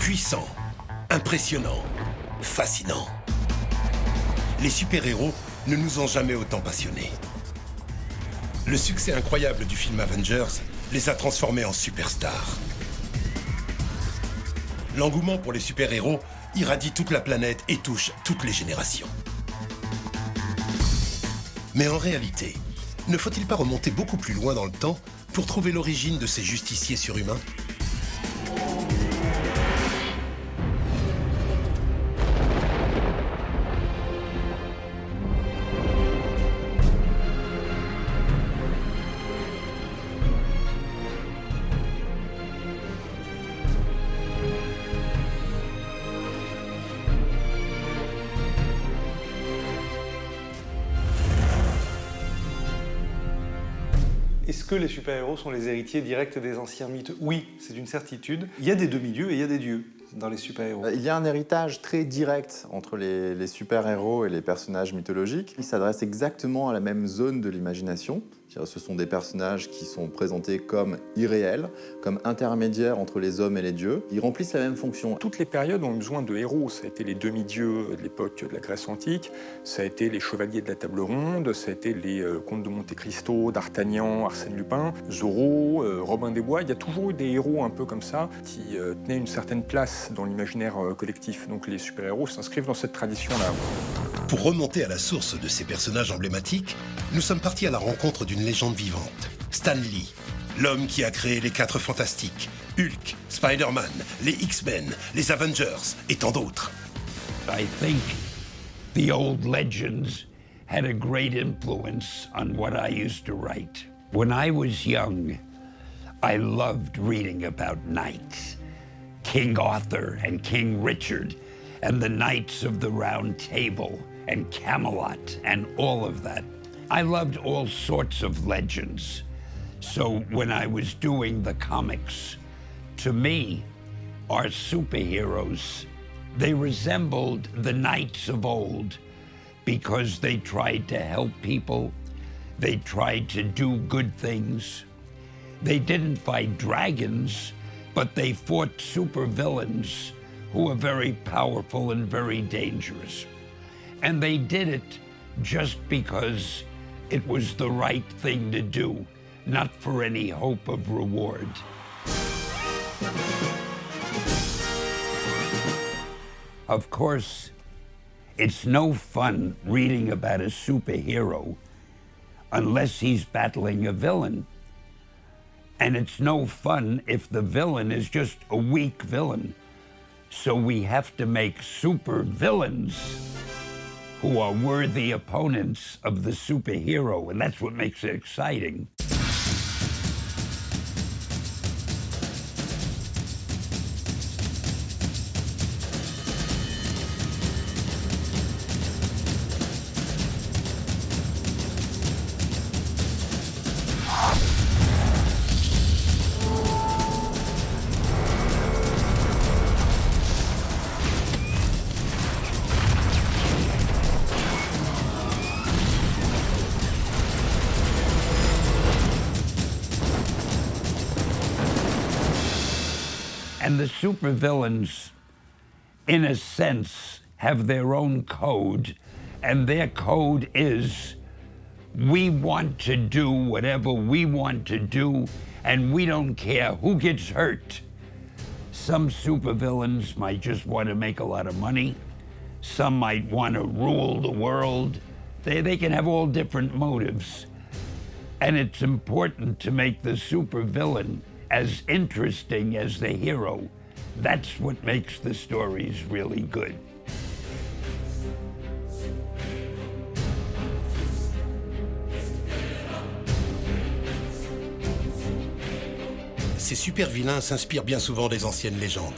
Puissant, impressionnant, fascinant. Les super-héros ne nous ont jamais autant passionnés. Le succès incroyable du film Avengers les a transformés en superstars. L'engouement pour les super-héros irradie toute la planète et touche toutes les générations. Mais en réalité, ne faut-il pas remonter beaucoup plus loin dans le temps pour trouver l'origine de ces justiciers surhumains ? Est-ce que les super-héros sont les héritiers directs des anciens mythes? Oui, c'est une certitude. Il y a des demi-dieux et il y a des dieux dans les super-héros. Il y a un héritage très direct entre les super-héros et les personnages mythologiques. Ils s'adressent exactement à la même zone de l'imagination. Ce sont des personnages qui sont présentés comme irréels, comme intermédiaires entre les hommes et les dieux. Ils remplissent la même fonction. Toutes les périodes ont besoin de héros. Ça a été les demi-dieux de l'époque de la Grèce antique, ça a été les chevaliers de la table ronde, ça a été les comtes de Monte Cristo, d'Artagnan, Arsène Lupin, Zorro, Robin des Bois. Il y a toujours eu des héros un peu comme ça qui tenaient une certaine place dans l'imaginaire collectif. Donc les super-héros s'inscrivent dans cette tradition-là. Pour remonter à la source de ces personnages emblématiques, nous sommes partis à la rencontre d'une légende vivante. Stan Lee, l'homme qui a créé les 4 Fantastiques, Hulk, Spider-Man, les X-Men, les Avengers et tant d'autres. I think the old legends had a great influence on what I used to write. When I was young, I loved reading about knights. King Arthur and King Richard and the Knights of the Round Table and Camelot and all of that. I loved all sorts of legends. So when I was doing the comics, to me, our superheroes, they resembled the knights of old because they tried to help people, they tried to do good things. They didn't fight dragons, but they fought supervillains who were very powerful and very dangerous. And they did it just because it was the right thing to do, not for any hope of reward. Of course, it's no fun reading about a superhero unless he's battling a villain. And it's no fun if the villain is just a weak villain. So we have to make super villains who are worthy opponents of the superhero, and that's what makes it exciting. And the supervillains, in a sense, have their own code, and their code is, we want to do whatever we want to do, and we don't care who gets hurt. Some supervillains might just want to make a lot of money. Some might want to rule the world. They can have all different motives. And it's important to make the supervillain as interesting as the hero. That's what makes the stories really good. Ces super-vilains s'inspirent bien souvent des anciennes légendes.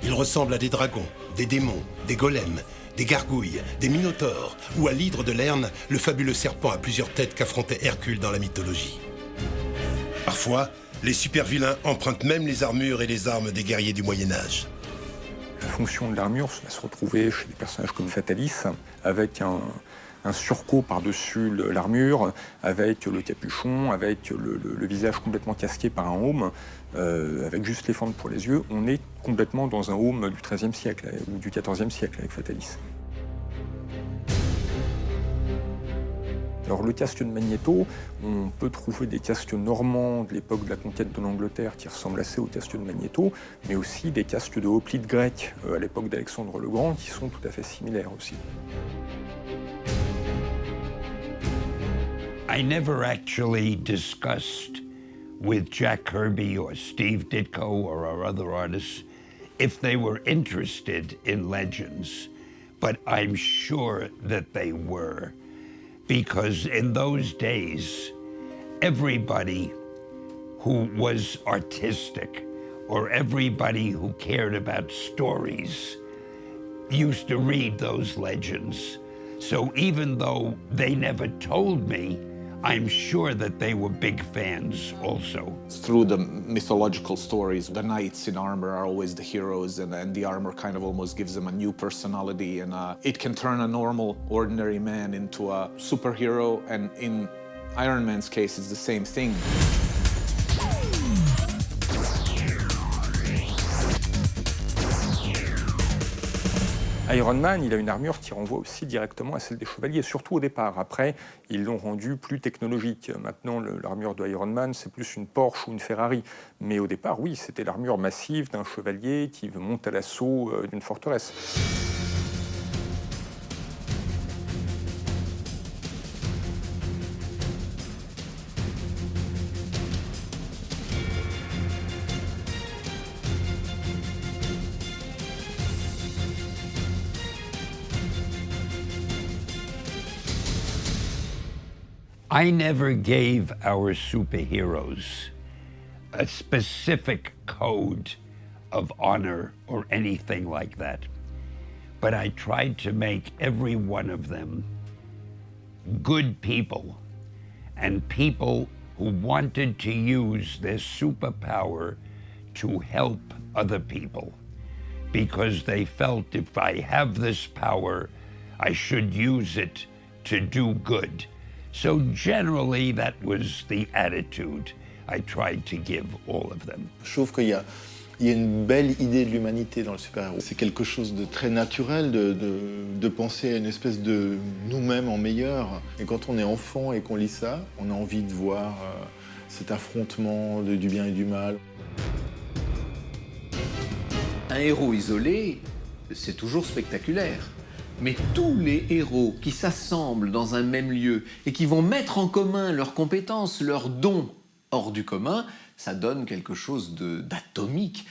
Ils ressemblent à des dragons, des démons, des golems, des gargouilles, des minotaures, ou à l'hydre de Lerne, le fabuleux serpent à plusieurs têtes qu'affrontait Hercule dans la mythologie. Parfois, les super-vilains empruntent même les armures et les armes des guerriers du Moyen-Âge. La fonction de l'armure va se retrouver chez des personnages comme Fatalis, avec un un surcot par-dessus l'armure, avec le capuchon, avec le visage complètement casqué par un aume, avec juste les fentes pour les yeux. On est complètement dans un aume du XIIIe siècle ou du XIVe siècle avec Fatalis. Alors le casque de Magnéto, on peut trouver des casques normands de l'époque de la conquête de l'Angleterre qui ressemblent assez au casque de Magnéto, mais aussi des casques de hoplite grec à l'époque d'Alexandre le Grand qui sont tout à fait similaires aussi. I never actually discussed with Jack Kirby or Steve Ditko or our other artists if they were interested in legends, but I'm sure that they were. Because in those days, everybody who was artistic or everybody who cared about stories used to read those legends. So even though they never told me, I'm sure that they were big fans also. Through the mythological stories, the knights in armor are always the heroes, and the armor kind of almost gives them a new personality, and it can turn a normal, ordinary man into a superhero, and in Iron Man's case, it's the same thing. Iron Man, il a une armure qui renvoie aussi directement à celle des chevaliers, surtout au départ. Après, ils l'ont rendue plus technologique. Maintenant, l'armure de Iron Man, c'est plus une Porsche ou une Ferrari. Mais au départ, oui, c'était l'armure massive d'un chevalier qui monte à l'assaut d'une forteresse. I never gave our superheroes a specific code of honor or anything like that. But I tried to make every one of them good people and people who wanted to use their superpower to help other people because they felt if I have this power, I should use it to do good. So generally, that was the attitude I tried to give all of them. Je trouve qu'il y a une belle idée de l'humanité dans le super-héros. C'est quelque chose de très naturel de penser à une espèce de nous-mêmes en meilleur. Et quand on est enfant et qu'on lit ça, on a envie de voir cet affrontement du bien et du mal. Un héros isolé, c'est toujours spectaculaire. Mais tous les héros qui s'assemblent dans un même lieu et qui vont mettre en commun leurs compétences, leurs dons hors du commun, ça donne quelque chose d'atomique.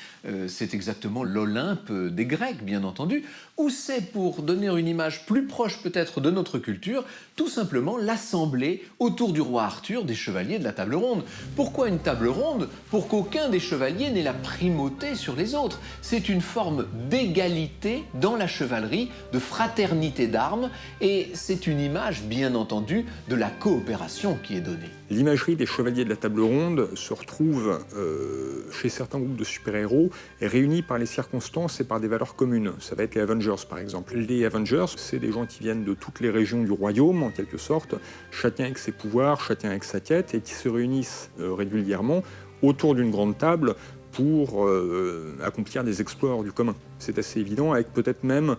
C'est exactement l'Olympe des Grecs, bien entendu, ou c'est, pour donner une image plus proche peut-être de notre culture, tout simplement l'assemblée autour du roi Arthur des chevaliers de la table ronde. Pourquoi une table ronde? Pour qu'aucun des chevaliers n'ait la primauté sur les autres. C'est une forme d'égalité dans la chevalerie, de fraternité d'armes, et c'est une image, bien entendu, de la coopération qui est donnée. L'imagerie des chevaliers de la table ronde se retrouve chez certains groupes de super-héros réunis par les circonstances et par des valeurs communes. Ça va être les Avengers, par exemple. Les Avengers, c'est des gens qui viennent de toutes les régions du royaume, en quelque sorte, chacun avec ses pouvoirs, chacun avec sa quête, et qui se réunissent régulièrement autour d'une grande table pour accomplir des exploits hors du commun. C'est assez évident, avec peut-être même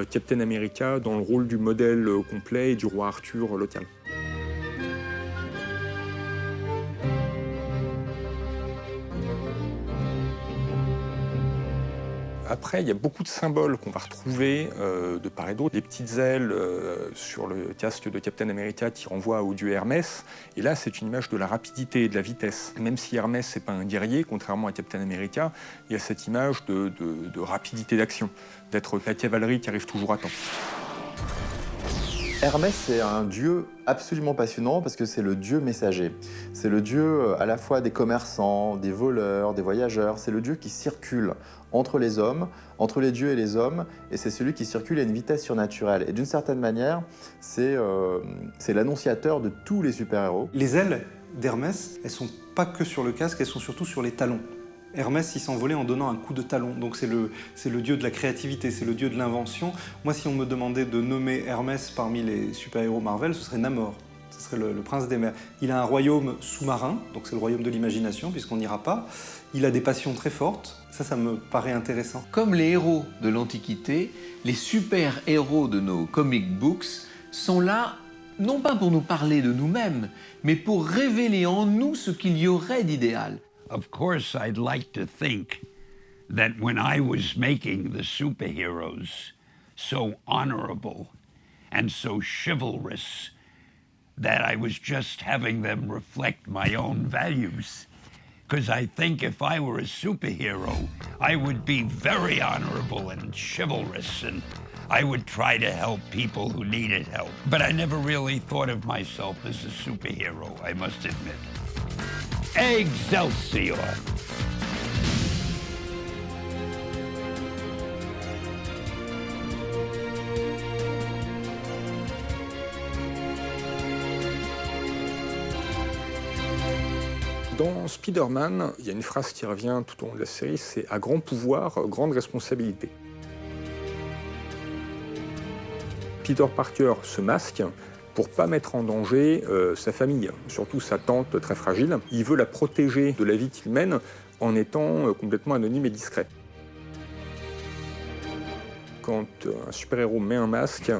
Captain America dans le rôle du modèle complet et du roi Arthur local. Après, il y a beaucoup de symboles qu'on va retrouver de part et d'autre. Des petites ailes sur le casque de Captain America qui renvoient au dieu Hermès. Et là, c'est une image de la rapidité et de la vitesse. Même si Hermès n'est pas un guerrier, contrairement à Captain America, il y a cette image de rapidité d'action, d'être la cavalerie qui arrive toujours à temps. Hermès, c'est un dieu absolument passionnant parce que c'est le dieu messager. C'est le dieu à la fois des commerçants, des voleurs, des voyageurs. C'est le dieu qui circule entre les hommes, entre les dieux et les hommes, et c'est celui qui circule à une vitesse surnaturelle. Et d'une certaine manière, c'est l'annonciateur de tous les super-héros. Les ailes d'Hermès, elles sont pas que sur le casque, elles sont surtout sur les talons. Hermès, il s'envolait en donnant un coup de talon. Donc c'est le dieu de la créativité, c'est le dieu de l'invention. Moi, si on me demandait de nommer Hermès parmi les super-héros Marvel, ce serait Namor. Ce serait le prince des mers. Il a un royaume sous-marin, donc c'est le royaume de l'imagination, puisqu'on n'ira pas. Il a des passions très fortes. Ça me paraît intéressant. Comme les héros de l'Antiquité, les super-héros de nos comic books sont là, non pas pour nous parler de nous-mêmes, mais pour révéler en nous ce qu'il y aurait d'idéal. Of course, I'd like to think that when I was making the superheroes so honorable and so chivalrous, that I was just having them reflect my own values. Because I think if I were a superhero, I would be very honorable and chivalrous, and I would try to help people who needed help. But I never really thought of myself as a superhero, I must admit. Excelsior! Dans Spider-Man, il y a une phrase qui revient tout au long de la série, c'est « à grand pouvoir, grande responsabilité ». Peter Parker se masque pour pas mettre en danger sa famille, surtout sa tante très fragile. Il veut la protéger de la vie qu'il mène en étant complètement anonyme et discret. Quand un super-héros met un masque,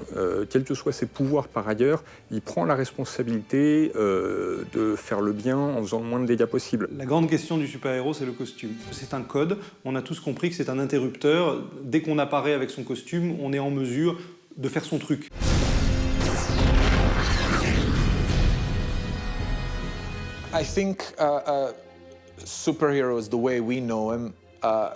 quels que soient ses pouvoirs par ailleurs, il prend la responsabilité de faire le bien en faisant le moins de dégâts possible. La grande question du super-héros, c'est le costume. C'est un code, on a tous compris que c'est un interrupteur. Dès qu'on apparaît avec son costume, on est en mesure de faire son truc. I think superheroes, the way we know them,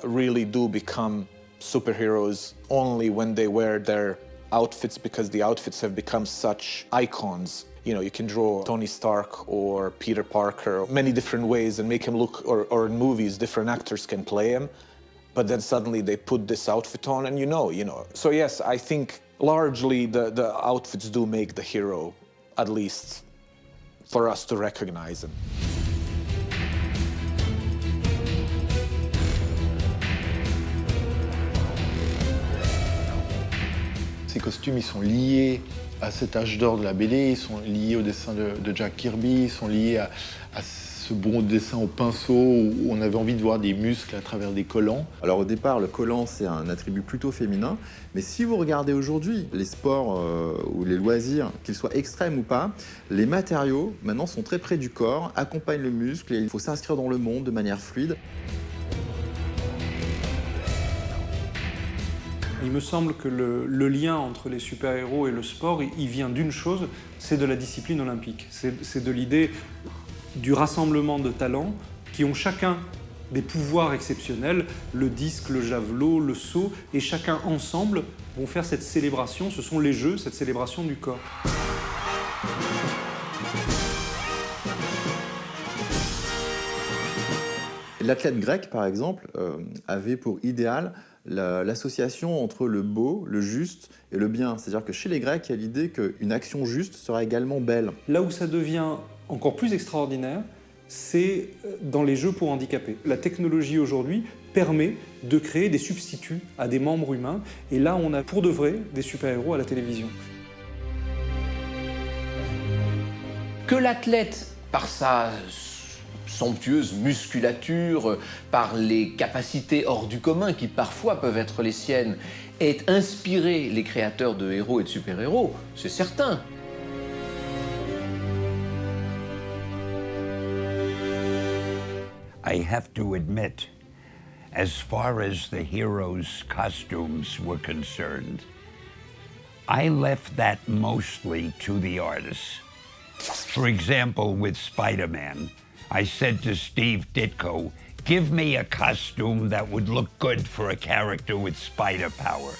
really do become superheroes only when they wear their outfits, because the outfits have become such icons. You know, you can draw Tony Stark or Peter Parker many different ways and make him look, or in movies, different actors can play him, but then suddenly they put this outfit on and you know. So yes, I think largely the outfits do make the hero, at least for us to recognize him. Ces costumes, ils sont liés à cet âge d'or de la BD, ils sont liés au dessin de Jack Kirby, ils sont liés à ce bon dessin au pinceau où on avait envie de voir des muscles à travers des collants. Alors au départ, le collant, c'est un attribut plutôt féminin, mais si vous regardez aujourd'hui les sports ou les loisirs, qu'ils soient extrêmes ou pas, les matériaux maintenant sont très près du corps, accompagnent le muscle et il faut s'inscrire dans le monde de manière fluide. Il me semble que le lien entre les super-héros et le sport, il vient d'une chose, c'est de la discipline olympique. C'est de l'idée du rassemblement de talents qui ont chacun des pouvoirs exceptionnels, le disque, le javelot, le saut, et chacun ensemble vont faire cette célébration, ce sont les jeux, cette célébration du corps. L'athlète grec, par exemple, avait pour idéal l'association entre le beau, le juste et le bien. C'est-à-dire que chez les Grecs, il y a l'idée qu'une action juste sera également belle. Là où ça devient encore plus extraordinaire, c'est dans les jeux pour handicapés. La technologie aujourd'hui permet de créer des substituts à des membres humains, et là on a pour de vrai des super-héros à la télévision. Que l'athlète, par sa somptueuse musculature, par les capacités hors du commun qui parfois peuvent être les siennes, ait inspiré les créateurs de héros et de super-héros, c'est certain. I have to admit, as far as the heroes' costumes were concerned, I left that mostly to the artists. For example, with Spider-Man, I said to Steve Ditko, give me a costume that would look good for a character with spider power.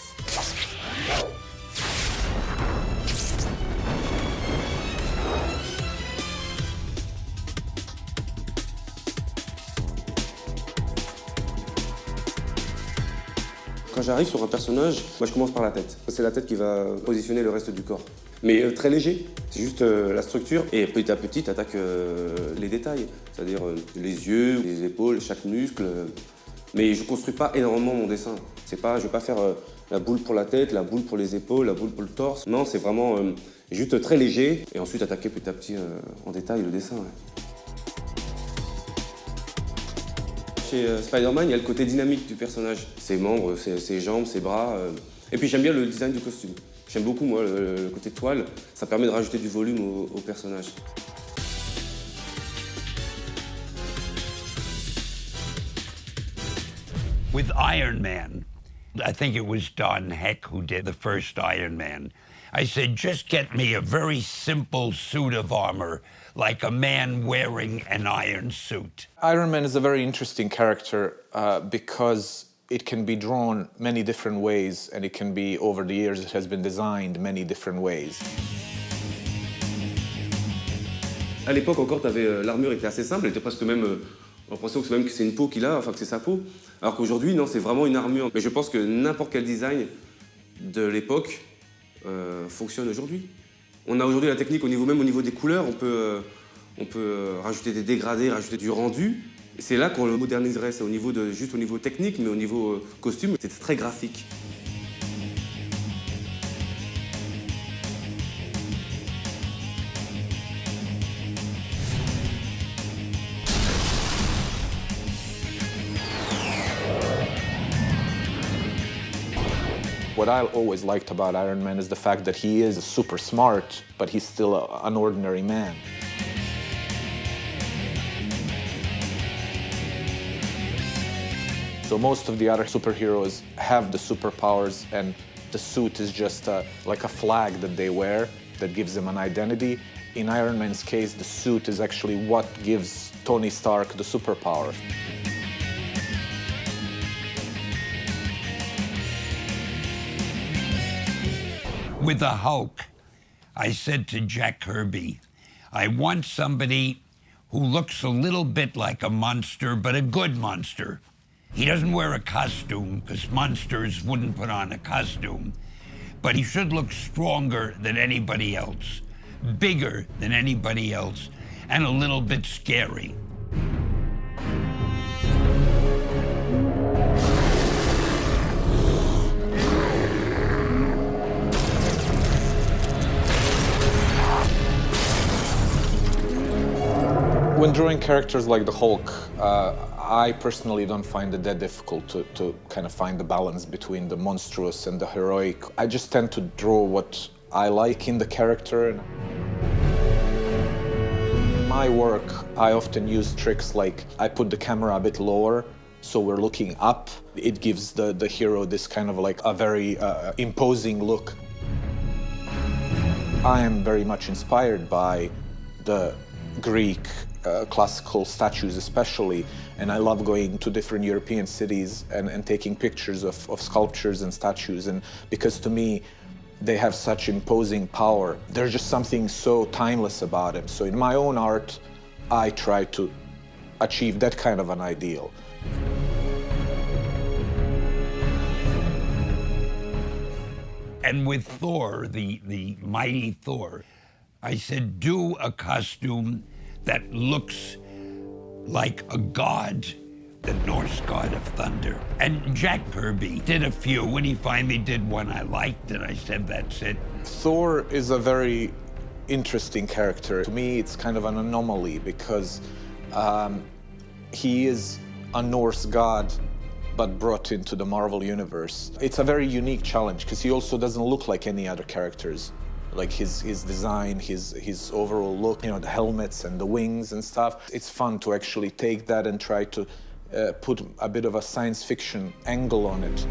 Quand j'arrive sur un personnage, moi je commence par la tête. C'est la tête qui va positionner le reste du corps. mais très léger. C'est juste la structure et petit à petit, tu attaques les détails, c'est-à-dire les yeux, les épaules, chaque muscle. Mais je construis pas énormément mon dessin. C'est pas, je vais pas faire la boule pour la tête, la boule pour les épaules, la boule pour le torse. Non, c'est vraiment juste très léger et ensuite attaquer petit à petit en détail le dessin. Ouais. Chez Spider-Man, il y a le côté dynamique du personnage. Ses membres, ses jambes, ses bras. Et puis j'aime bien le design du costume. J'aime beaucoup, moi, le côté toile. Ça permet de rajouter du volume au personnage. With Iron Man, I think it was Don Heck who did the first Iron Man. I said, just get me a very simple suit of armor, like a man wearing an iron suit. Iron Man is a very interesting character because it can be drawn many different ways, and it can be, over the years, it has been designed many different ways. À l'époque encore, l'armure était assez simple, elle était presque même... on pensait même que c'est une peau qu'il a, enfin que c'est sa peau. Alors qu'aujourd'hui, non, c'est vraiment une armure. Mais je pense que n'importe quel design de l'époque fonctionne aujourd'hui. On a aujourd'hui la technique même au niveau des couleurs, on peut rajouter des dégradés, rajouter du rendu. C'est là qu'on le moderniserait, c'est juste au niveau technique, mais au niveau costume, c'est très graphique. What I always liked about Iron Man is the fact that he is super smart, but he's still an ordinary man. So most of the other superheroes have the superpowers, and the suit is just like a flag that they wear that gives them an identity. In Iron Man's case, the suit is actually what gives Tony Stark the superpower. With the Hulk, I said to Jack Kirby, I want somebody who looks a little bit like a monster, but a good monster. He doesn't wear a costume, because monsters wouldn't put on a costume, but he should look stronger than anybody else, bigger than anybody else, and a little bit scary. When drawing characters like the Hulk, I personally don't find it that difficult to kind of find the balance between the monstrous and the heroic. I just tend to draw what I like in the character. In my work, I often use tricks like I put the camera a bit lower, so we're looking up. It gives the hero this kind of like a very imposing look. I am very much inspired by the Greek classical statues especially, and I love going to different European cities and taking pictures of sculptures and statues, and because to me they have such imposing power. There's just something so timeless about it. So in my own art, I try to achieve that kind of an ideal. And with Thor, the mighty Thor, I said, do a costume that looks like a god, the Norse god of thunder. And Jack Kirby did a few. When he finally did one I liked, and I said, that's it. Thor is a very interesting character. To me, it's kind of an anomaly because he is a Norse god, but brought into the Marvel universe. It's a very unique challenge because he also doesn't look like any other characters. Like his design, his overall look, you know, the helmets and the wings and stuff. It's fun to actually take that and try to put a bit of a science fiction angle on it.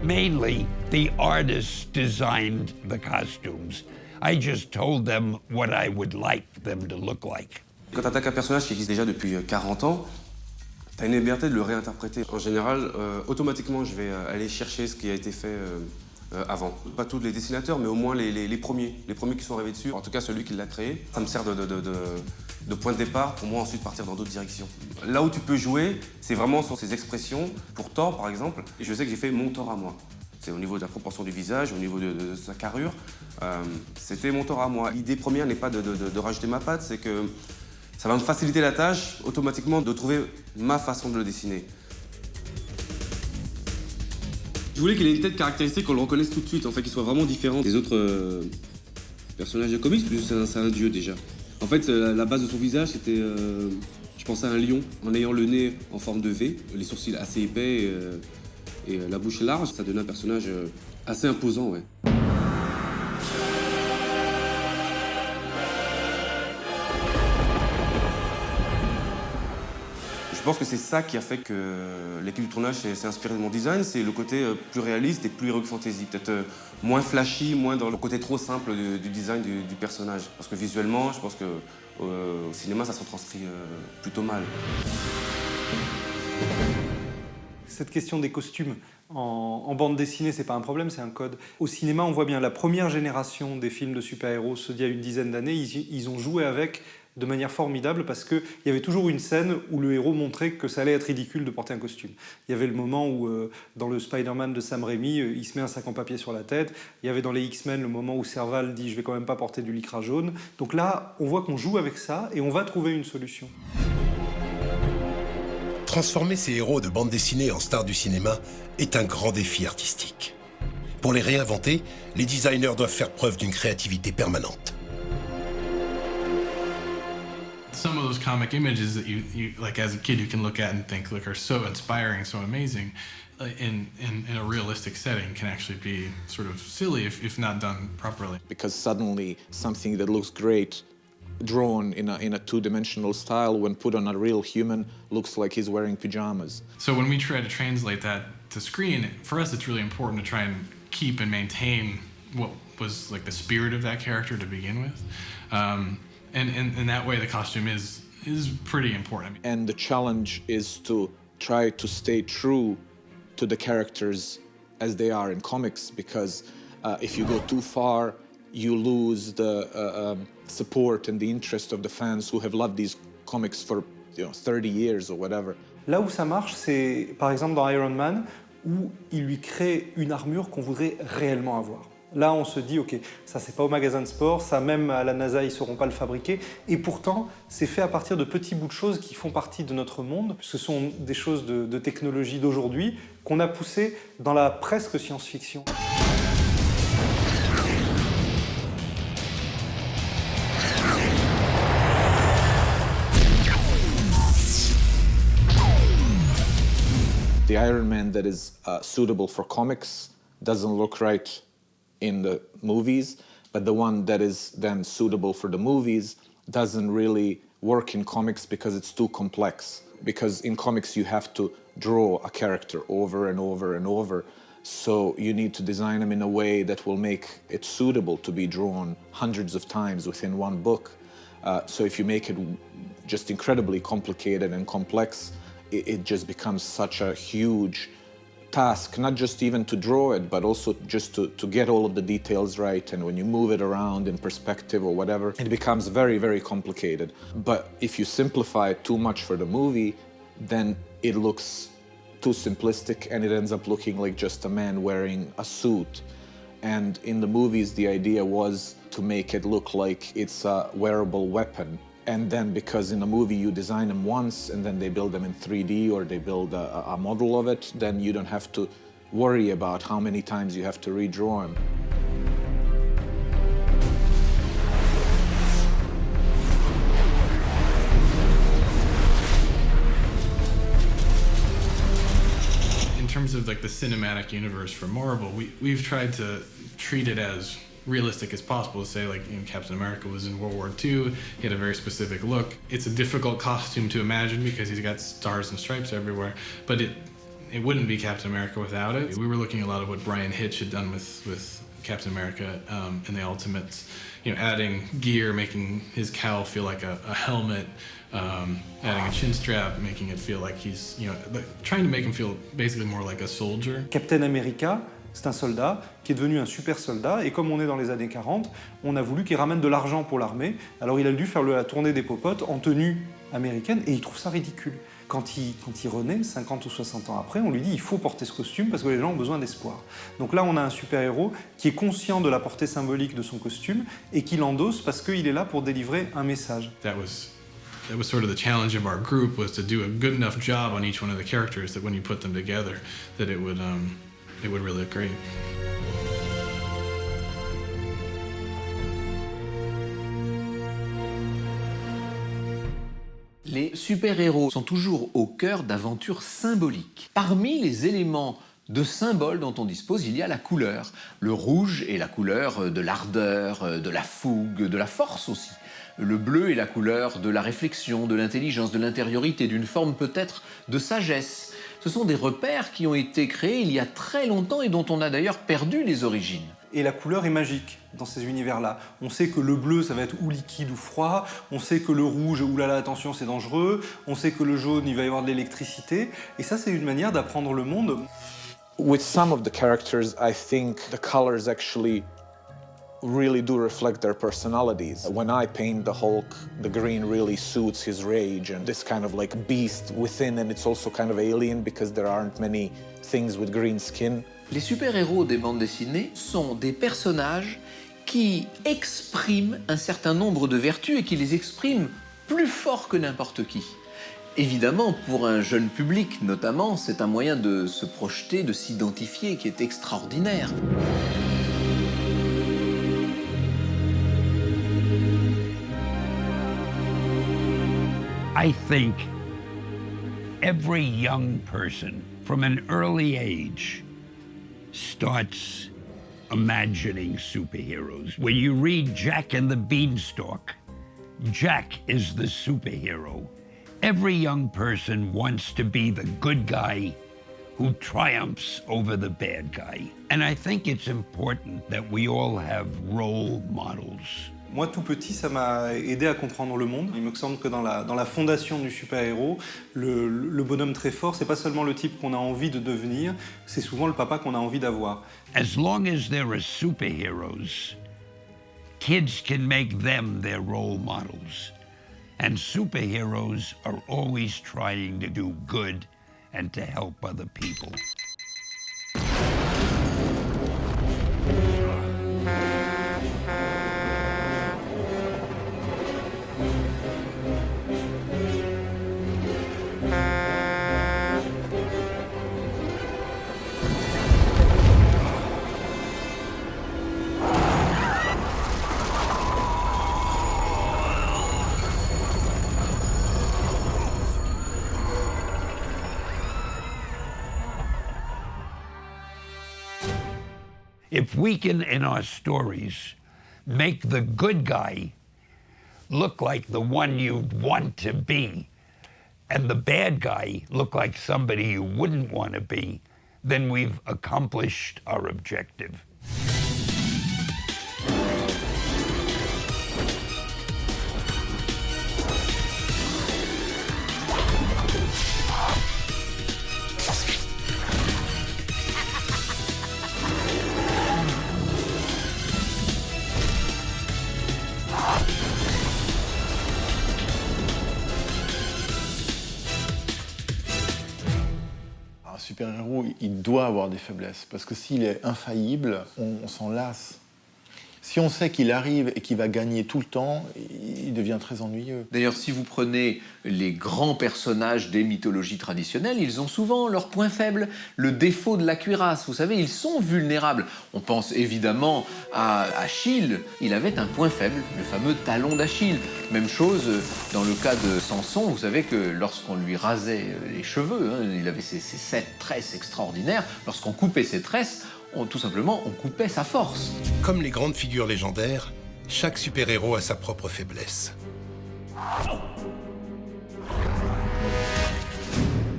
Mainly, the artists designed the costumes. I just told them what I would like them to look like. Quand tu attaques un personnage qui existe déjà depuis 40 ans, tu as une liberté de le réinterpréter. En général, automatiquement, je vais aller chercher ce qui a été fait avant. Pas tous les dessinateurs, mais au moins les premiers qui sont arrivés dessus. En tout cas, celui qui l'a créé. Ça me sert de point de départ pour moi ensuite partir dans d'autres directions. Là où tu peux jouer, c'est vraiment sur ces expressions. Pour Thor, par exemple, et je sais que j'ai fait mon Thor à moi. C'est au niveau de la proportion du visage, au niveau de sa carrure. C'était mon Thor à moi. L'idée première n'est pas de rajouter ma patte, c'est que ça va me faciliter la tâche automatiquement de trouver ma façon de le dessiner. Je voulais qu'il ait une tête caractéristique, qu'on le reconnaisse tout de suite, en fait, qu'il soit vraiment différent des autres personnages de comics, parce que c'est un dieu déjà. En fait, la base de son visage, c'était, je pensais à un lion, en ayant le nez en forme de V, les sourcils assez épais et la bouche large, ça donnait un personnage assez imposant, ouais. Je pense que c'est ça qui a fait que l'équipe du tournage s'est inspirée de mon design, c'est le côté plus réaliste et plus heroic fantasy, peut-être moins flashy, moins dans le côté trop simple du design du personnage. Parce que visuellement, je pense qu'au cinéma, ça se retranscrit plutôt mal. Cette question des costumes, en bande dessinée, c'est pas un problème, c'est un code. Au cinéma, on voit bien la première génération des films de super-héros, ceux d'il y a une dizaine d'années, ils ont joué avec de manière formidable parce qu'il y avait toujours une scène où le héros montrait que ça allait être ridicule de porter un costume. Il y avait le moment où, dans le Spider-Man de Sam Raimi, il se met un sac en papier sur la tête. Il y avait dans les X-Men le moment où Serval dit « je vais quand même pas porter du lycra jaune ». Donc là, on voit qu'on joue avec ça et on va trouver une solution. Transformer ces héros de bande dessinée en stars du cinéma est un grand défi artistique. Pour les réinventer, les designers doivent faire preuve d'une créativité permanente. Some of those comic images that you like as a kid you can look at and think like are so inspiring, so amazing, in a realistic setting can actually be sort of silly if not done properly. Because suddenly something that looks great drawn in a two-dimensional style when put on a real human looks like he's wearing pajamas. So when we try to translate that to screen, for us it's really important to try and keep and maintain what was like the spirit of that character to begin with. And in that way, the costume is pretty important. And the challenge is to try to stay true to the characters as they are in comics, because if you go too far, you lose the support and the interest of the fans who have loved these comics for 30 years or whatever. Là où ça marche, c'est par exemple dans Iron Man, où il lui crée une armure qu'on voudrait réellement avoir. Là, on se dit, ok, ça c'est pas au magasin de sport, ça même à la NASA, ils sauront pas le fabriquer. Et pourtant, c'est fait à partir de petits bouts de choses qui font partie de notre monde. Ce sont des choses de technologie d'aujourd'hui qu'on a poussées dans la presque science-fiction. The Iron Man that is suitable for comics doesn't look right in the movies, but the one that is then suitable for the movies doesn't really work in comics because it's too complex. Because in comics you have to draw a character over and over and over, so you need to design them in a way that will make it suitable to be drawn hundreds of times within one book. So if you make it just incredibly complicated and complex, it just becomes such a huge task, not just even to draw it, but also just to get all of the details right. And when you move it around in perspective or whatever, it becomes very, very complicated. But if you simplify it too much for the movie, then it looks too simplistic and it ends up looking like just a man wearing a suit. And in the movies, the idea was to make it look like it's a wearable weapon. And then because in a movie you design them once and then they build them in 3D or they build a model of it, then you don't have to worry about how many times you have to redraw them. In terms of like the cinematic universe for Marvel, we've tried to treat it as realistic as possible, to say like Captain America was in World War II, he had a very specific look. It's a difficult costume to imagine because he's got stars and stripes everywhere, but it wouldn't be Captain America without it. We were looking at a lot of what Brian Hitch had done with Captain America in the Ultimates, adding gear, making his cowl feel like a helmet, adding a chin strap, making it feel like he's, trying to make him feel basically more like a soldier. Captain America, C'est un soldat qui est devenu un super soldat, et comme on est dans les années 40, on a voulu qu'il ramène de l'argent pour l'armée. Alors il a dû faire la tournée des popotes en tenue américaine, et il trouve ça ridicule. Quand il renaît, 50 ou 60 ans après, on lui dit il faut porter ce costume parce que les gens ont besoin d'espoir. Donc là, on a un super-héros qui est conscient de la portée symbolique de son costume et qui l'endosse parce qu'il est là pour délivrer un message. That was sort of the challenge of our group, was to do a good enough job on each one of the characters that when you put them together, that it would really look great. Les super-héros sont toujours au cœur d'aventures symboliques. Parmi les éléments de symboles dont on dispose, il y a la couleur. Le rouge est la couleur de l'ardeur, de la fougue, de la force aussi. Le bleu est la couleur de la réflexion, de l'intelligence, de l'intériorité, d'une forme peut-être de sagesse. Ce sont des repères qui ont été créés il y a très longtemps et dont on a d'ailleurs perdu les origines. Et la couleur est magique dans ces univers-là. On sait que le bleu, ça va être ou liquide ou froid. On sait que le rouge, oulala, attention, c'est dangereux. On sait que le jaune, il va y avoir de l'électricité. Et ça, c'est une manière d'apprendre le monde. With some of the characters, I think the colors actually really do reflect their personalities. When I paint the Hulk, the green really suits his rage and this kind of like beast within, and it's also kind of alien because there aren't many things with green skin. Les super-héros des bandes dessinées sont des personnages qui expriment un certain nombre de vertus et qui les expriment plus fort que n'importe qui. Évidemment, pour un jeune public notamment, c'est un moyen de se projeter, de s'identifier qui est extraordinaire. I think every young person from an early age starts imagining superheroes. When you read Jack and the Beanstalk, Jack is the superhero. Every young person wants to be the good guy who triumphs over the bad guy. And I think it's important that we all have role models. Moi, tout petit, ça m'a aidé à comprendre le monde. Il me semble que dans la fondation du super-héros, le bonhomme très fort, c'est pas seulement le type qu'on a envie de devenir, c'est souvent le papa qu'on a envie d'avoir. As long as there are superheroes, kids can make them their role models. And superheroes are always trying to do good and to help other people. If we can, in our stories, make the good guy look like the one you'd want to be, and the bad guy look like somebody you wouldn't want to be, then we've accomplished our objective. Un super-héros, il doit avoir des faiblesses, parce que s'il est infaillible, on s'en lasse. Si on sait qu'il arrive et qu'il va gagner tout le temps, il devient très ennuyeux. D'ailleurs, si vous prenez les grands personnages des mythologies traditionnelles, ils ont souvent leur point faible, le défaut de la cuirasse. Vous savez, ils sont vulnérables. On pense évidemment à Achille. Il avait un point faible, le fameux talon d'Achille. Même chose dans le cas de Samson. Vous savez que lorsqu'on lui rasait les cheveux, il avait ces 7 tresses extraordinaires. Lorsqu'on coupait ces tresses, tout simplement, on coupait sa force. Comme les grandes figures légendaires, chaque super-héros a sa propre faiblesse.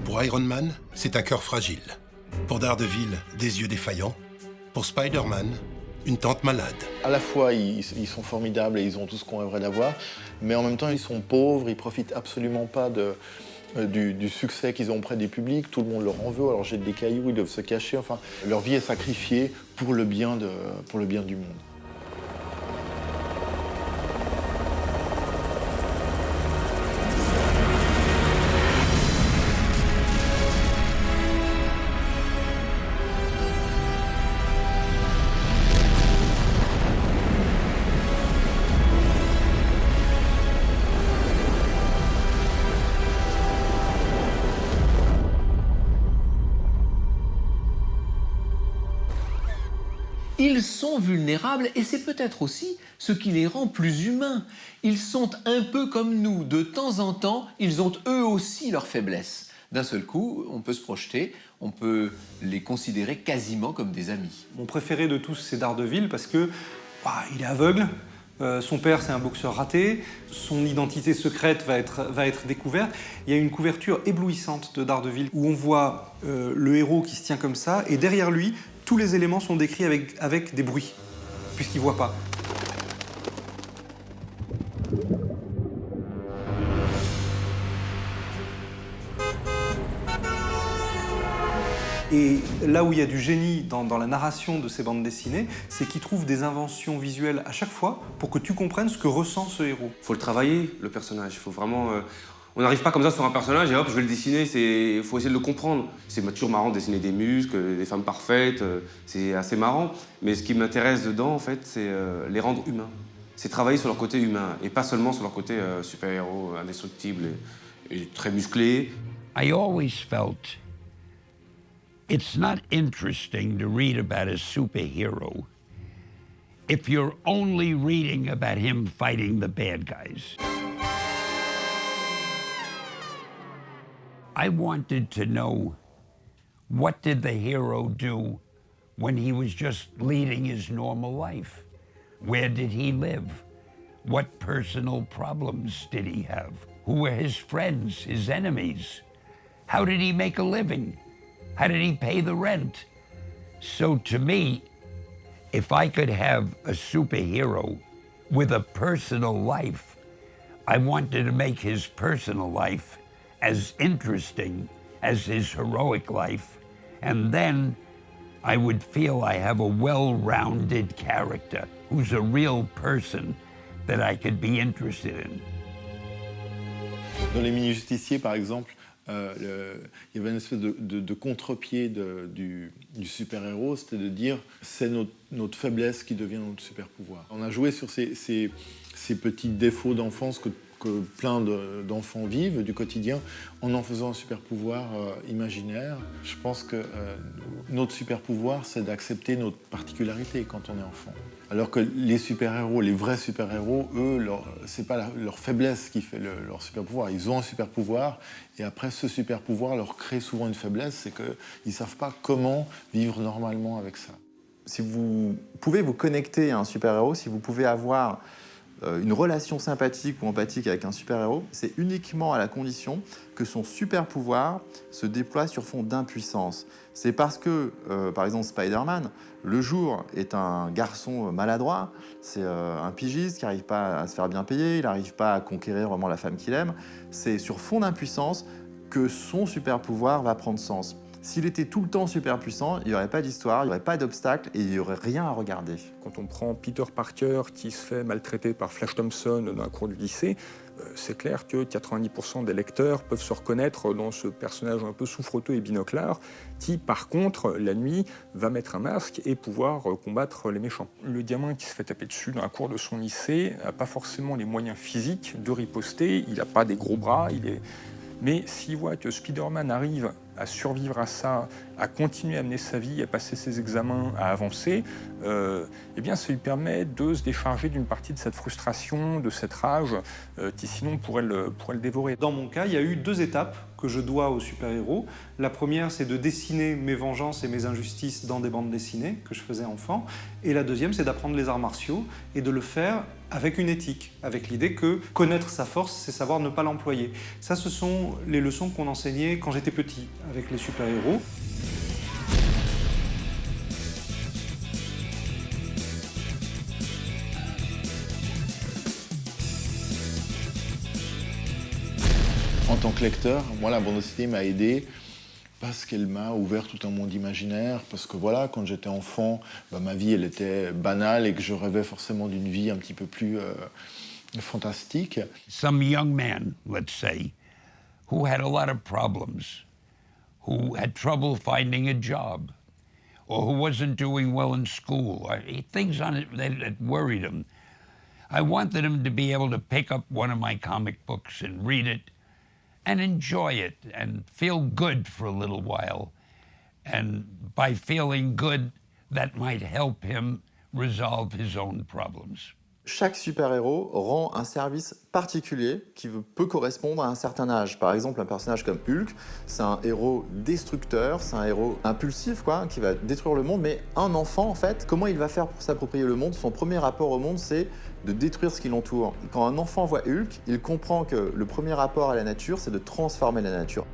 Pour Iron Man, c'est un cœur fragile. Pour Daredevil, des yeux défaillants. Pour Spider-Man, une tante malade. À la fois, ils sont formidables et ils ont tout ce qu'on rêverait d'avoir, mais en même temps, ils sont pauvres, ils profitent absolument pas de du succès qu'ils ont auprès des publics, tout le monde leur en veut, alors jette des cailloux, ils doivent se cacher, enfin, leur vie est sacrifiée pour le bien du monde. Ils sont vulnérables et c'est peut-être aussi ce qui les rend plus humains. Ils sont un peu comme nous. De temps en temps, ils ont eux aussi leurs faiblesses. D'un seul coup, on peut se projeter, on peut les considérer quasiment comme des amis. Mon préféré de tous, c'est Daredevil parce que il est aveugle. Son père, c'est un boxeur raté. Son identité secrète va être découverte. Il y a une couverture éblouissante de Daredevil où on voit le héros qui se tient comme ça et derrière lui, tous les éléments sont décrits avec des bruits, puisqu'il ne voit pas. Et là où il y a du génie dans la narration de ces bandes dessinées, c'est qu'ils trouvent des inventions visuelles à chaque fois pour que tu comprennes ce que ressent ce héros. Il faut le travailler, le personnage. Il faut vraiment... On n'arrive pas comme ça sur un personnage et hop, je vais le dessiner. Il faut essayer de le comprendre. C'est toujours marrant de dessiner des muscles, des femmes parfaites. C'est assez marrant. Mais ce qui m'intéresse dedans, en fait, c'est les rendre humains. C'est travailler sur leur côté humain et pas seulement sur leur côté super-héros indestructible et très musclé. I always felt it's not interesting to read about a superhero if you're only reading about him fighting the bad guys. I wanted to know, what did the hero do when he was just leading his normal life? Where did he live? What personal problems did he have? Who were his friends, his enemies? How did he make a living? How did he pay the rent? So to me, if I could have a superhero with a personal life, I wanted to make his personal life as interesting as his heroic life, and then I would feel I have a well-rounded character who's a real person that I could be interested in. Dans Les Mini-Justiciers, par exemple, il y avait une espèce de contre-pied du super-héros, c'était de dire c'est notre faiblesse qui devient notre super-pouvoir. On a joué sur ces petits défauts d'enfance que plein d'enfants vivent du quotidien en faisant un super-pouvoir imaginaire. Je pense que notre super-pouvoir, c'est d'accepter notre particularité quand on est enfant. Alors que les super-héros, les vrais super-héros, eux, c'est pas leur faiblesse qui fait leur super-pouvoir. Ils ont un super-pouvoir et après, ce super-pouvoir leur crée souvent une faiblesse, c'est qu'ils ne savent pas comment vivre normalement avec ça. Si vous pouvez vous connecter à un super-héros, si vous pouvez avoir une relation sympathique ou empathique avec un super-héros, c'est uniquement à la condition que son super-pouvoir se déploie sur fond d'impuissance. C'est parce que, par exemple, Spider-Man, le jour est un garçon maladroit, c'est un pigiste qui n'arrive pas à se faire bien payer, il n'arrive pas à conquérir vraiment la femme qu'il aime. C'est sur fond d'impuissance que son super-pouvoir va prendre sens. S'il était tout le temps super puissant, il n'y aurait pas d'histoire, il n'y aurait pas d'obstacle et il n'y aurait rien à regarder. Quand on prend Peter Parker qui se fait maltraiter par Flash Thompson dans la cour du lycée, c'est clair que 90% des lecteurs peuvent se reconnaître dans ce personnage un peu souffreteux et binoclard qui, par contre, la nuit, va mettre un masque et pouvoir combattre les méchants. Le gamin qui se fait taper dessus dans la cour de son lycée n'a pas forcément les moyens physiques de riposter, il n'a pas des gros bras, mais s'il voit que Spider-Man arrive à survivre à ça, à continuer à mener sa vie, à passer ses examens, à avancer, eh bien ça lui permet de se décharger d'une partie de cette frustration, de cette rage qui sinon pourrait le dévorer. Dans mon cas, il y a eu 2 étapes que je dois aux super-héros. La première, c'est de dessiner mes vengeances et mes injustices dans des bandes dessinées que je faisais enfant. Et la deuxième, c'est d'apprendre les arts martiaux et de le faire avec une éthique, avec l'idée que connaître sa force, c'est savoir ne pas l'employer. Ça, ce sont les leçons qu'on enseignait quand j'étais petit avec les super-héros. En tant que lecteur, moi, la bande dessinée m'a aidé parce qu'elle m'a ouvert tout un monde imaginaire, parce que voilà, quand j'étais enfant, ma vie, elle était banale et que je rêvais forcément d'une vie un petit peu plus fantastique. Some young man, let's say, who had a lot of problems, who had trouble finding a job, or who wasn't doing well in school, or things on it that worried him. I wanted him to be able to pick up one of my comic books and read it and enjoy it and feel good for a little while. And by feeling good, that might help him resolve his own problems. Chaque super-héros rend un service particulier qui peut correspondre à un certain âge. Par exemple, un personnage comme Hulk, c'est un héros destructeur, c'est un héros impulsif, quoi, qui va détruire le monde. Mais un enfant, en fait, comment il va faire pour s'approprier le monde? Son premier rapport au monde, c'est de détruire ce qui l'entoure. Quand un enfant voit Hulk, il comprend que le premier rapport à la nature, c'est de transformer la nature.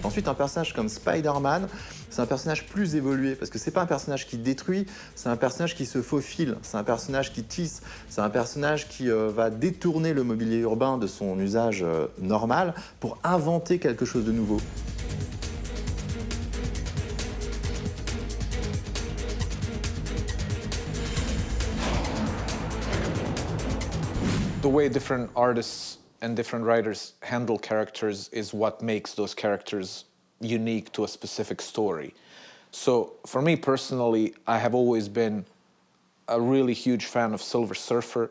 Ensuite, un personnage comme Spider-Man, c'est un personnage plus évolué, parce que c'est pas un personnage qui détruit, c'est un personnage qui se faufile, c'est un personnage qui tisse, c'est un personnage qui va détourner le mobilier urbain de son usage normal pour inventer quelque chose de nouveau. The way different artists and different writers handle characters is what makes those characters unique to a specific story. So for me personally, I have always been a really huge fan of Silver Surfer.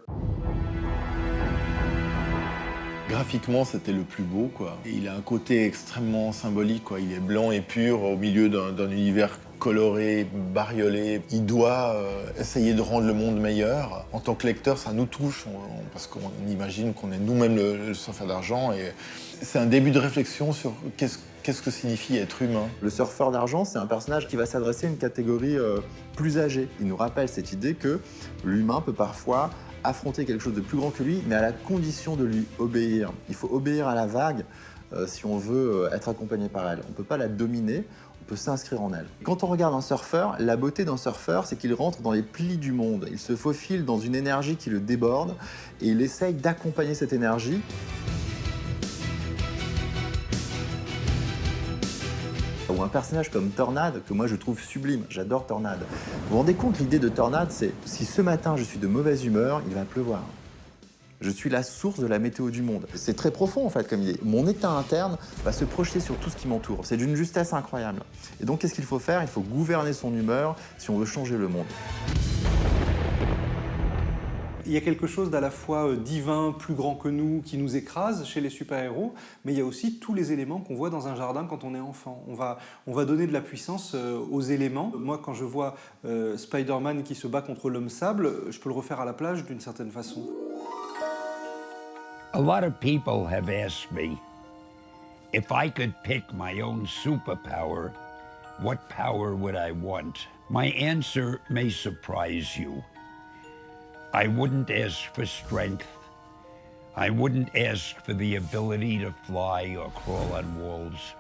Graphiquement, c'était le plus beau, quoi. Et il a un côté extrêmement symbolique, quoi. Il est blanc et pur au milieu d'un univers coloré, bariolé. Il doit essayer de rendre le monde meilleur. En tant que lecteur, ça nous touche, parce qu'on imagine qu'on est nous-mêmes le surfeur d'argent. Et c'est un début de réflexion sur qu'est-ce que signifie être humain. Le surfeur d'argent, c'est un personnage qui va s'adresser à une catégorie plus âgée. Il nous rappelle cette idée que l'humain peut parfois affronter quelque chose de plus grand que lui, mais à la condition de lui obéir. Il faut obéir à la vague si on veut être accompagné par elle. On ne peut pas la dominer, on peut s'inscrire en elle. Quand on regarde un surfeur, la beauté d'un surfeur, c'est qu'il rentre dans les plis du monde. Il se faufile dans une énergie qui le déborde et il essaye d'accompagner cette énergie. Ou un personnage comme Tornade, que moi je trouve sublime, j'adore Tornade. Vous vous rendez compte, l'idée de Tornade, c'est si ce matin je suis de mauvaise humeur, il va pleuvoir. Je suis la source de la météo du monde. C'est très profond en fait comme idée. Mon état interne va se projeter sur tout ce qui m'entoure. C'est d'une justesse incroyable. Et donc qu'est-ce qu'il faut faire? Il faut gouverner son humeur si on veut changer le monde. Il y a quelque chose d'à la fois divin, plus grand que nous, qui nous écrase chez les super-héros, mais il y a aussi tous les éléments qu'on voit dans un jardin quand on est enfant. On va donner de la puissance aux éléments. Moi, quand je vois Spider-Man qui se bat contre l'homme sable, je peux le refaire à la plage d'une certaine façon. A lot of people have asked me if I could pick my own superpower, what power would I want? My answer may surprise you. I wouldn't ask for strength. I wouldn't ask for the ability to fly or crawl on walls.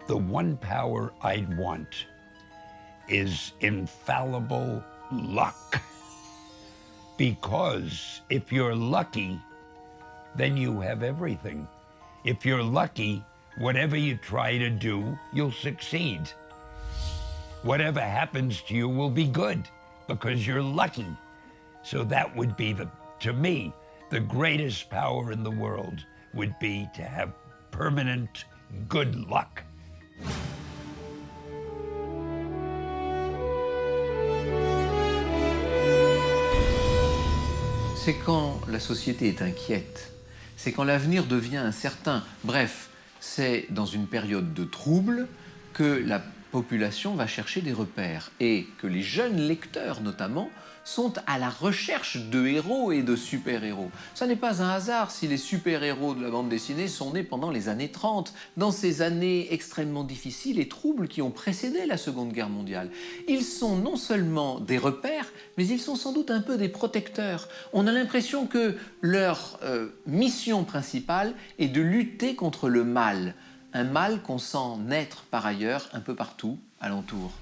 The one power I'd want is infallible luck. Because if you're lucky, then you have everything. If you're lucky, whatever you try to do, you'll succeed. Whatever happens to you will be good because you're lucky. So that would be, to me, the greatest power in the world would be to have permanent good luck. C'est quand la société est inquiète, c'est quand l'avenir devient incertain. Bref, c'est dans une période de trouble que la population va chercher des repères et que les jeunes lecteurs, notamment, sont à la recherche de héros et de super-héros. Ça n'est pas un hasard si les super-héros de la bande dessinée sont nés pendant les années 30, dans ces années extrêmement difficiles et troubles qui ont précédé la Seconde Guerre mondiale. Ils sont non seulement des repères, mais ils sont sans doute un peu des protecteurs. On a l'impression que leur mission principale est de lutter contre le mal, un mal qu'on sent naître par ailleurs un peu partout alentour.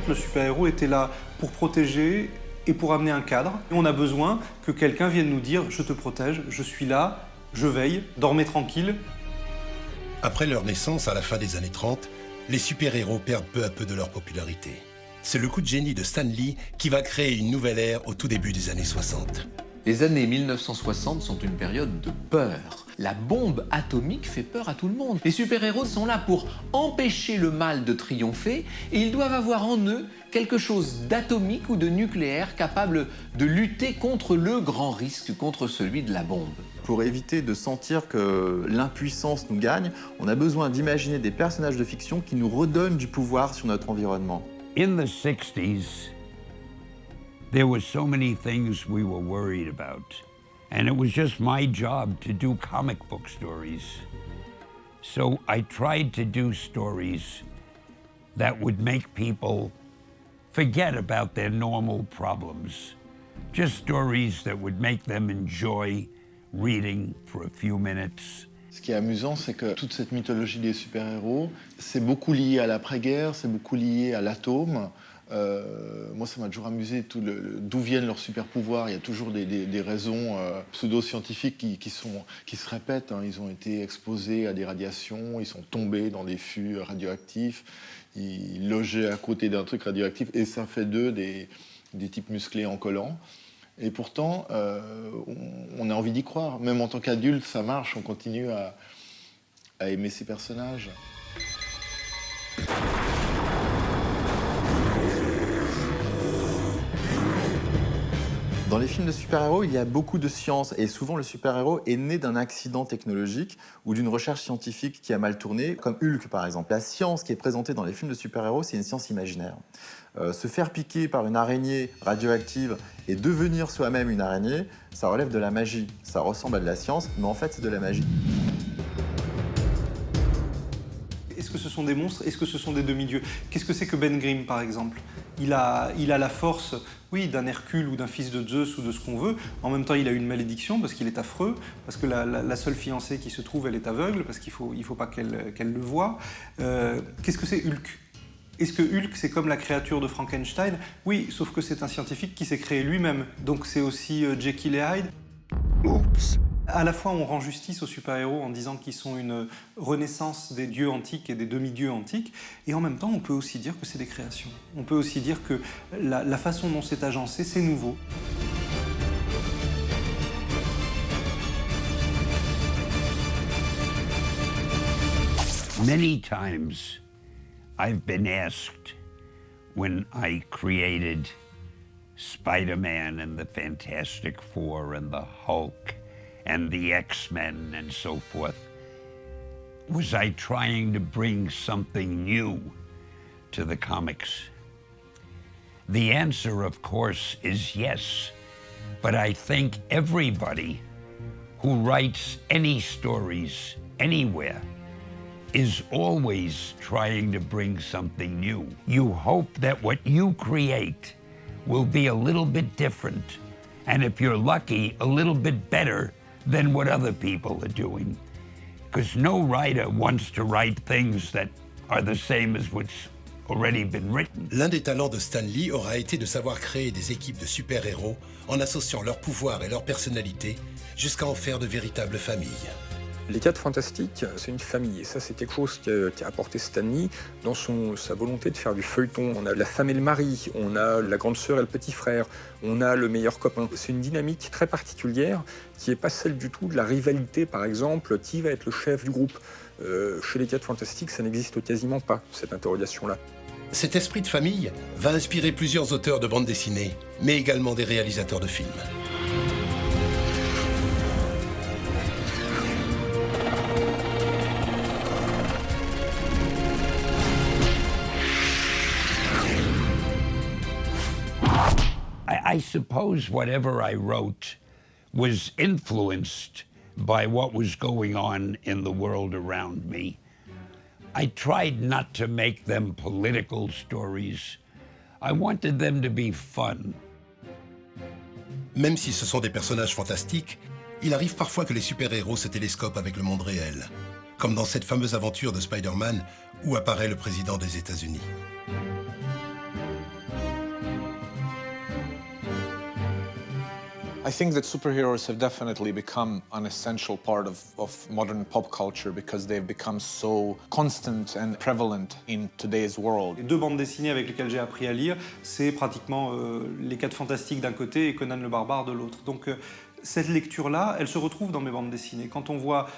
le super-héros était là pour protéger et pour amener un cadre. Et on a besoin que quelqu'un vienne nous dire « je te protège, je suis là, je veille, dormez tranquille ». Après leur naissance, à la fin des années 30, les super-héros perdent peu à peu de leur popularité. C'est le coup de génie de Stan Lee qui va créer une nouvelle ère au tout début des années 60. Les années 1960 sont une période de peur. La bombe atomique fait peur à tout le monde. Les super-héros sont là pour empêcher le mal de triompher et ils doivent avoir en eux quelque chose d'atomique ou de nucléaire capable de lutter contre le grand risque, contre celui de la bombe. Pour éviter de sentir que l'impuissance nous gagne, on a besoin d'imaginer des personnages de fiction qui nous redonnent du pouvoir sur notre environnement. In the 60s, there were so many things we were worried about. And it was just my job to do comic book stories. So I tried to do stories that would make people forget about their normal problems. Just stories that would make them enjoy reading for a few minutes. Ce qui est amusant, c'est que toute cette mythologie des super-héros, c'est beaucoup lié à l'après-guerre, c'est beaucoup lié à l'atome. Moi, ça m'a toujours amusé d'où viennent leurs super-pouvoirs. Il y a toujours des raisons pseudo-scientifiques qui se répètent. Hein. Ils ont été exposés à des radiations, ils sont tombés dans des fûts radioactifs, ils logeaient à côté d'un truc radioactif, et ça fait d'eux des types musclés en collant. Et pourtant, on a envie d'y croire. Même en tant qu'adulte, ça marche, on continue à aimer ces personnages. Dans les films de super-héros, il y a beaucoup de science et souvent le super-héros est né d'un accident technologique ou d'une recherche scientifique qui a mal tourné, comme Hulk par exemple. La science qui est présentée dans les films de super-héros, c'est une science imaginaire. Se faire piquer par une araignée radioactive et devenir soi-même une araignée, ça relève de la magie. Ça ressemble à de la science, mais en fait c'est de la magie. Est-ce que ce sont des monstres? Est-ce que ce sont des demi-dieux? Qu'est-ce que c'est que Ben Grimm, par exemple? Il a la force, oui, d'un Hercule ou d'un fils de Zeus ou de ce qu'on veut. En même temps, il a une malédiction parce qu'il est affreux, parce que la seule fiancée qui se trouve, elle est aveugle, parce qu'il faut pas qu'elle le voie. Qu'est-ce que c'est Hulk? Est-ce que Hulk, c'est comme la créature de Frankenstein? Oui, sauf que c'est un scientifique qui s'est créé lui-même. Donc c'est aussi Jekyll et Hyde. Oops. À la fois, on rend justice aux super-héros en disant qu'ils sont une renaissance des dieux antiques et des demi-dieux antiques, et en même temps, on peut aussi dire que c'est des créations. On peut aussi dire que la façon dont c'est agencé, c'est nouveau. Many times I've been asked when I created Spider-Man and the Fantastic Four and the Hulk and the X-Men and so forth, was I trying to bring something new to the comics? The answer, of course, is yes. But I think everybody who writes any stories anywhere is always trying to bring something new. You hope that what you create will be a little bit different, and if you're lucky, a little bit better than what other people are doing. Because no writer wants to write things that are the same as what's already been written. L'un des talents de Stan Lee aura été de savoir créer des équipes de super-héros en associant leur pouvoir et leur personnalité jusqu'à en faire de véritables familles. Les 4 Fantastiques, c'est une famille, et ça c'est quelque chose qu'a apporté Stan Lee dans sa volonté de faire du feuilleton. On a la femme et le mari, on a la grande sœur et le petit frère, on a le meilleur copain. C'est une dynamique très particulière qui n'est pas celle du tout de la rivalité, par exemple, qui va être le chef du groupe. Chez les 4 Fantastiques, ça n'existe quasiment pas, cette interrogation-là. Cet esprit de famille va inspirer plusieurs auteurs de bandes dessinées, mais également des réalisateurs de films. I suppose whatever I wrote was influenced by what was going on in the world around me. I tried not to make them political stories. I wanted them to be fun. Même si ce sont des personnages fantastiques, il arrive parfois que les super-héros se télescopent avec le monde réel, comme dans cette fameuse aventure de Spider-Man où apparaît le président des États-Unis. I think that superheroes have definitely become an essential part of modern pop culture because they've become so constant and prevalent in today's world. Les deux bandes dessinées avec lesquelles j'ai appris à lire, c'est pratiquement les 4 Fantastiques d'un côté et Conan le Barbare de l'autre. Donc cette lecture-là, elle se retrouve dans mes bandes dessinées. Quand on voit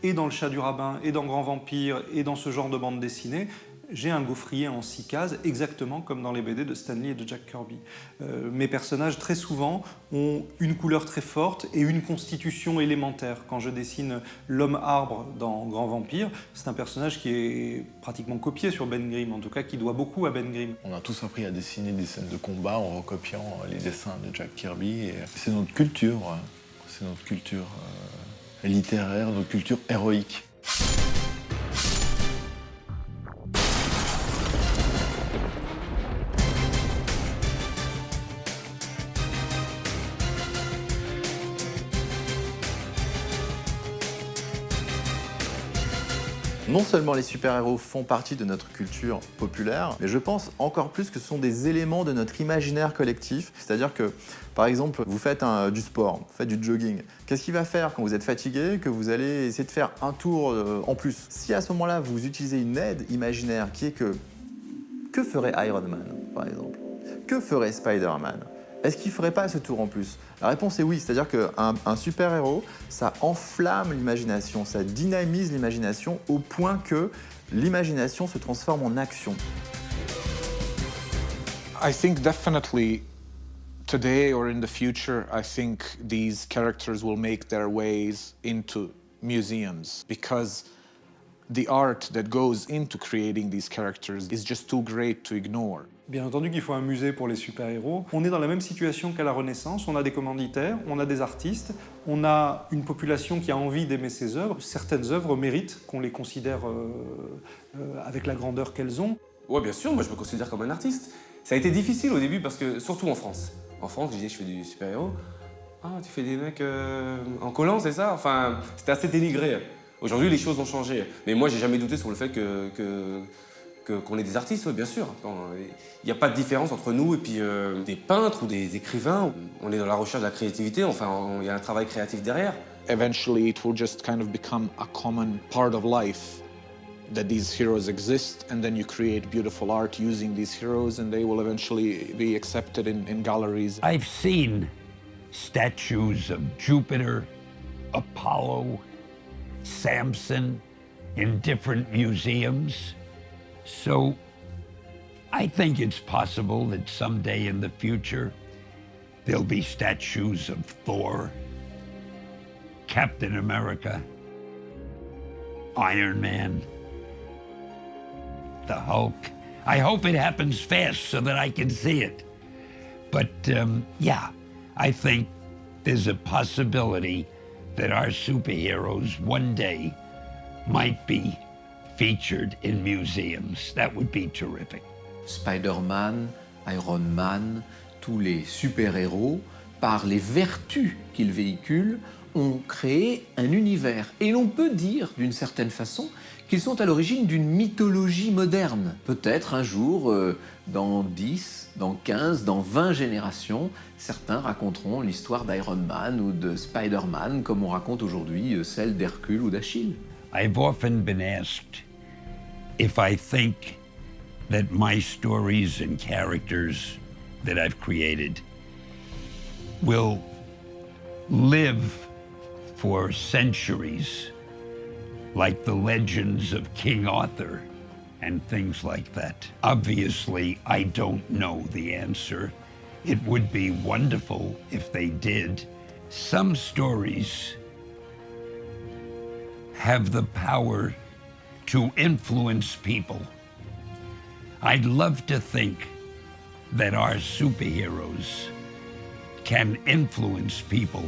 et dans Le Chat du Rabbin, et dans Grand Vampire, et dans ce genre de bande dessinée, j'ai un gaufrier en 6 cases, exactement comme dans les BD de Stan Lee et de Jack Kirby. Mes personnages, très souvent, ont une couleur très forte et une constitution élémentaire. Quand je dessine l'homme-arbre dans Grand Vampire, c'est un personnage qui est pratiquement copié sur Ben Grimm, en tout cas qui doit beaucoup à Ben Grimm. On a tous appris à dessiner des scènes de combat en recopiant les dessins de Jack Kirby. Et c'est notre culture, littéraire, notre culture héroïque. Non seulement les super-héros font partie de notre culture populaire, mais je pense encore plus que ce sont des éléments de notre imaginaire collectif. C'est-à-dire que, par exemple, vous faites du sport, vous faites du jogging. Qu'est-ce qui va faire quand vous êtes fatigué, que vous allez essayer de faire un tour en plus? Si à ce moment-là, vous utilisez une aide imaginaire qui est que ferait Iron Man, par exemple? Que ferait Spider-Man? Est-ce qu'il ne ferait pas ce tour en plus? La réponse est oui, c'est-à-dire qu'un super-héros, ça enflamme l'imagination, ça dynamise l'imagination au point que l'imagination se transforme en action. I think definitely today or in the future, I think these characters will make their ways into museums because the art that goes into creating these characters is just too great to ignore. Bien entendu qu'il faut un musée pour les super-héros. On est dans la même situation qu'à la Renaissance. On a des commanditaires, on a des artistes, on a une population qui a envie d'aimer ces œuvres. Certaines œuvres méritent qu'on les considère avec la grandeur qu'elles ont. Ouais, bien sûr, moi je me considère comme un artiste. Ça a été difficile au début parce que, surtout en France. En France, je disais que je fais du super-héros. Ah, tu fais des mecs en collant, c'est ça? Enfin, c'était assez dénigré. Aujourd'hui, les choses ont changé. Mais moi, j'ai jamais douté sur le fait qu'on est des artistes, oui, bien sûr. Il n'y a pas de différence entre nous et puis des peintres ou des écrivains. On est dans la recherche de la créativité, enfin, il y a un travail créatif derrière. Eventually, it will just kind of become a common part of life that these heroes exist, and then you create beautiful art using these heroes, and they will eventually be accepted in galleries. I've seen statues of Jupiter, Apollo, Samson in different museums. So I think it's possible that someday in the future there'll be statues of Thor, Captain America, Iron Man, the Hulk. I hope it happens fast so that I can see it. But yeah, I think there's a possibility that our superheroes one day might be featured in museums. That would be terrific. Spider-Man, Iron Man, tous les super-héros, par les vertus qu'ils véhiculent, ont créé un univers. Et l'on peut dire, d'une certaine façon, qu'ils sont à l'origine d'une mythologie moderne. Peut-être un jour, dans 10, dans 15, dans 20 générations, certains raconteront l'histoire d'Iron Man ou de Spider-Man, comme on raconte aujourd'hui celle d'Hercule ou d'Achille. I've often been asked if I think that my stories and characters that I've created will live for centuries, like the legends of King Arthur and things like that. Obviously, I don't know the answer. It would be wonderful if they did. Some stories have the power to influence people. I'd love to think that our superheroes can influence people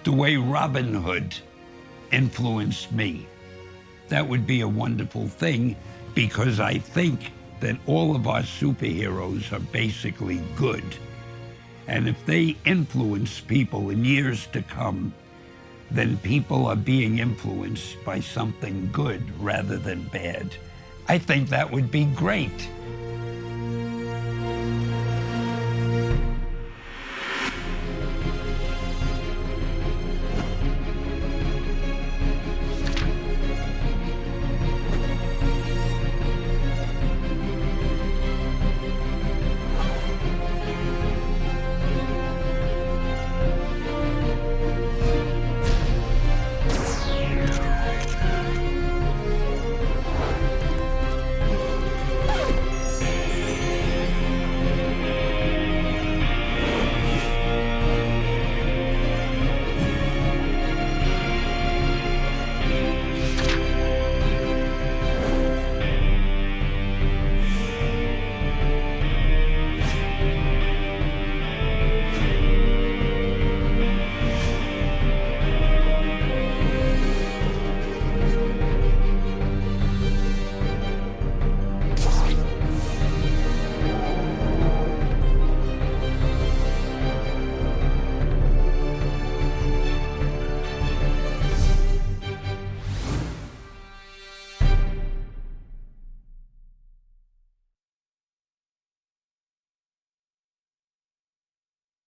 the way Robin Hood influenced me. That would be a wonderful thing because I think that all of our superheroes are basically good. And if they influence people in years to come, then people are being influenced by something good rather than bad. I think that would be great.